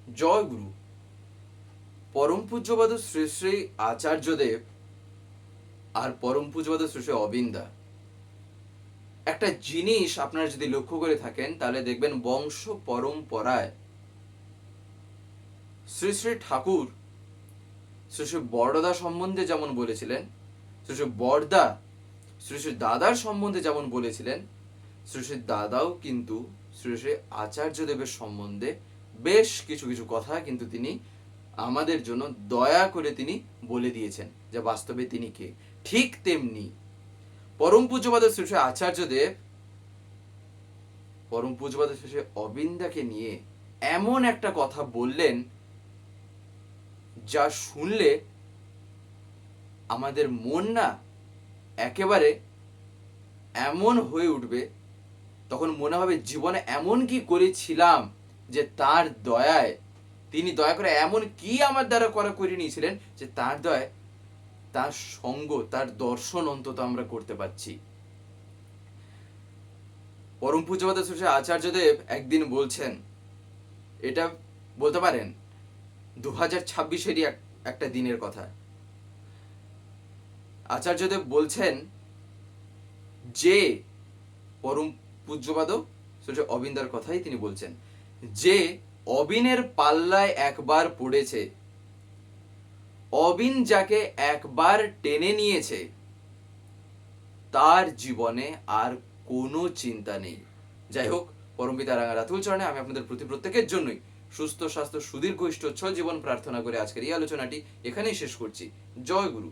জয় গুরু। পরম পূজ্যপাদ শ্রী শ্রী আচার্যদেব আর পরম পূজ্যপাদ শ্রী শ্রী অবিন্দা, একটা জিনিস আপনারা যদি লক্ষ্য করে থাকেন তাহলে দেখবেন বংশ পরম্পরায় শ্রী শ্রী ঠাকুর শ্রী শ্রী বড়দা সম্বন্ধে যেমন বলেছিলেন, শ্রী শ্রী বড়দা শ্রী শ্রী দাদার সম্বন্ধে যেমন বলেছিলেন, শ্রী শ্রী দাদাও কিন্তু শ্রী শ্রী আচার্যদেবের সম্বন্ধে বেশ কিছু কিছু কথা কিন্তু তিনি আমাদের জন্য দয়া করে তিনি বলে দিয়েছেন যে বাস্তবে তিনি কে। ঠিক তেমনি পরম পূজ্যপাদ শ্রী শ্রী আচার্যদেব পরম পূজ্যপাদ শ্রী শ্রী অবিন্দাকে নিয়ে এমন একটা কথা বললেন যা শুনলে আমাদের মন না একেবারে এমন হয়ে উঠবে, তখন মনে হবে জীবনে এমন কি করেছিলাম যে তার দয়ায়, তিনি দয়া করে এমন কি আমার দ্বারা করা করে নিয়েছিলেন যে তার দয়ায় তার সঙ্গ, তার দর্শন অন্তত আমরা করতে পারছি। পরম পূজ্যপাদ শ্রী শ্রী আচার্যদেব একদিন বলছেন, এটা বলতে পারেন 2026-এরই একটা দিনের কথা। আচার্যদেব বলছেন যে পরম পূজ্যপাদ শ্রী শ্রী অবিন্দার কথাই তিনি বলছেন, যে অবিনের পাল্লায় একবার পড়েছে, অবিন যাকে একবার টেনে নিয়েছে, তার জীবনে আর কোনো চিন্তা নেই। যাই হোক, পরমপিতা রাঙা রাতুল চরণে আমি আপনাদের প্রতি প্রত্যেকের জন্যই সুস্থ স্বাস্থ্য সুদীর্ঘ ইষ্টচ্ছল জীবন প্রার্থনা করে আজকের এই আলোচনাটি এখানেই শেষ করছি। জয় গুরু।